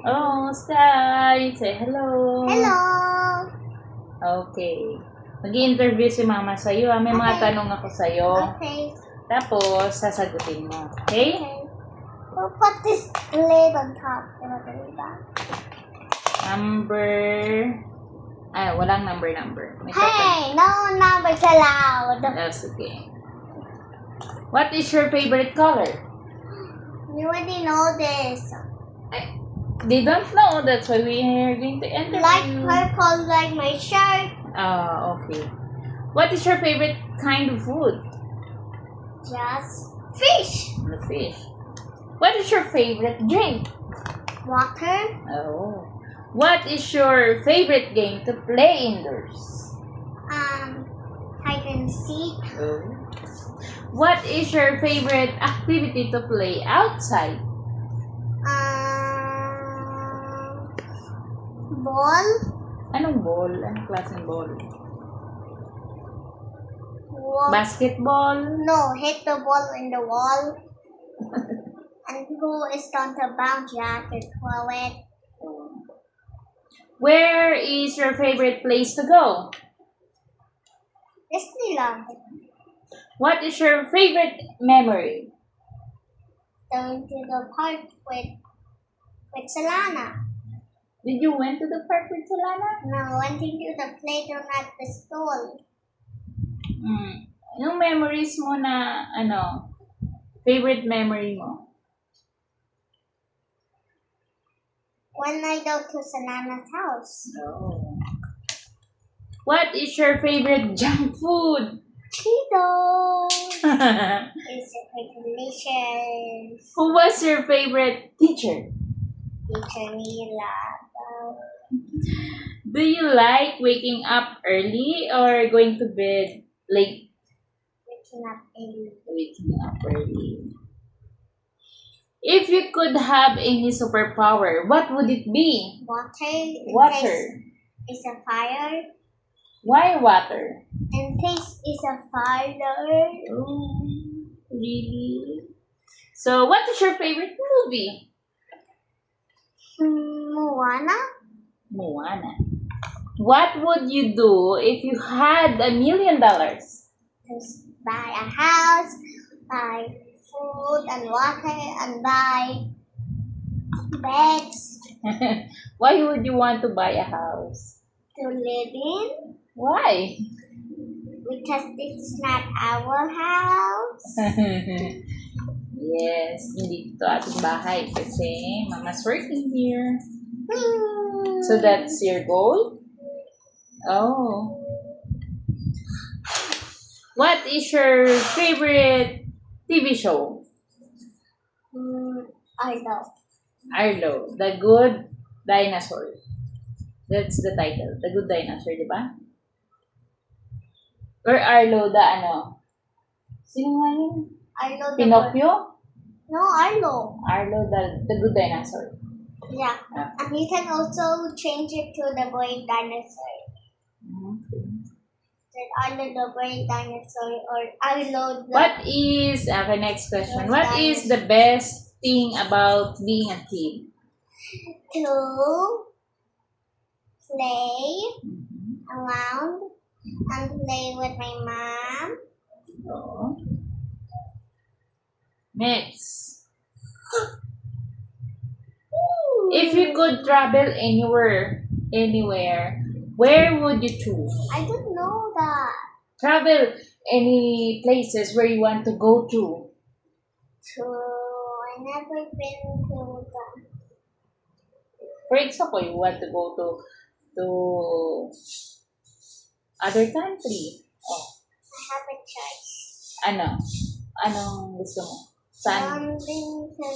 Oh, Sky! Say hello! Hello! Okay. Mag-i-interview si Mama sa'yo. May mga Okay. tanong ako sa'yo. Okay. Tapos, sasagutin mo. Okay? Okay. We'll put this lid on top. Diba? Number... Ay, walang number. May total. Hey! No numbers allowed! That's okay. What is your favorite color? You already know this. They don't know. That's why we are going to interview. Like purple, like my shirt. Okay. What is your favorite kind of food? Just fish. The fish. What is your favorite drink? Water. Oh. What is your favorite game to play indoors? Hide and seek. Oh. What is your favorite activity to play outside? Ball. Anong ball? Anong klaseng ball? Wall. Basketball? No, hit the ball in the wall. And who is on the bounce? You have to throw it. Where is your favorite place to go? Disneyland. What is your favorite memory? Going to the park with Solana. Did you went to the park with Solana? No, went into the playground at the school. Yung memories mo na, favorite memory mo? When I go to Solana's house. Oh. What is your favorite junk food? Cheetos. It's delicious. Who was your favorite teacher? Teacher Mila. Do you like waking up early or going to bed late? Waking up early. Waking up early. If you could have any superpower, what would it be? Water. Is a fire. Why water? And taste is a fire. Oh, really? So, what is your favorite movie? Moana. Moana. What would you do if you had $1 million? Just buy a house, buy food and water, and buy beds Why would you want to buy a house? to live in. Why? Because it's not our house. Yes, hindi ito ating bahay kasi Mama's working here. So that's your goal? Oh. What is your favorite TV show? I know. Arlo, The Good Dinosaur. That's the title. The Good Dinosaur, di ba? Or Arlo, the Sino nga yun? Arlo the Pinocchio? No, Arlo. Arlo, the Good Dinosaur. Yeah. And you can also change it to the boy dinosaur. Then Arlo the boy dinosaur or Arlo the... What is, okay, next question. What is the best thing about being a kid? To play around and play with my mom. Oh. Next. If you could travel anywhere, where would you choose? I don't know that. Travel any places where you want to go to. I never been to the... For example, you want to go to other country. Oh, I have a choice. Anong gusto mo? Saan? Something to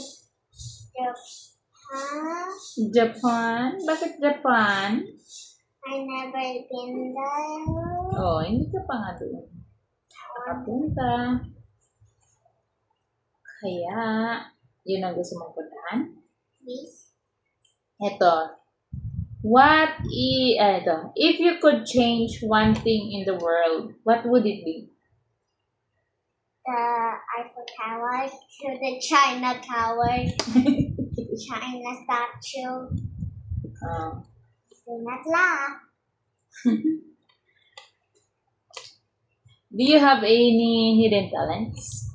Japan. Japan? Bakit Japan? I never been there. Oh, hindi ka pa nga doon nakapunta. Kaya, yun ang gusto mong puntahan? Please. Ito. If you could change one thing in the world, what would it be? The Eiffel Tower to the China Tower. siya in a statue. Oh. Do not laugh. Do you have any hidden talents?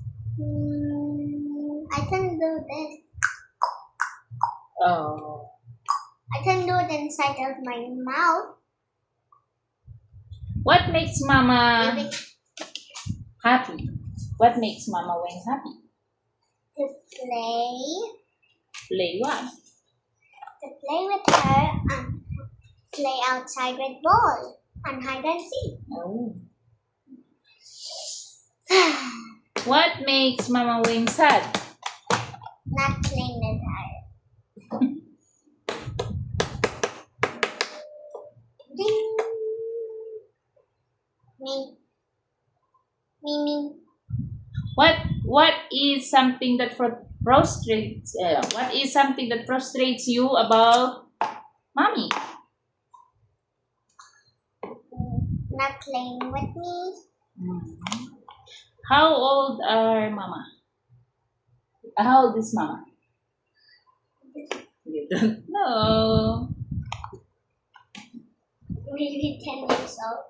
I can do this. Oh. I can do it inside of my mouth. What makes Mama Maybe happy? What makes Mama Wing happy? to play. Play what? To play with her and play outside with ball and hide and seek. Oh. What makes Mama Wing sad? Not playing with her. Ding. Me. Me. What is something that frustrates? What is something that frustrates you about Mommy? Not playing with me. How old are Mama? How old is Mama? You don't know. Maybe 10 years old.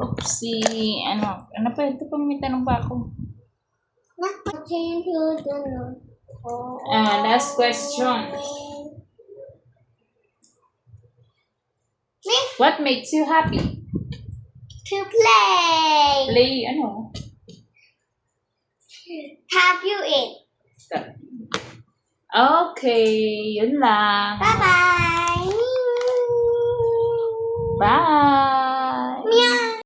Oopsie. Ano pa? Ito pa may tanong pa ako. Nothing to do. Last question. Me? What makes you happy? To play. Play, ano? Have you eat? Okay, yun lang. Bye-bye. Bye! Meow.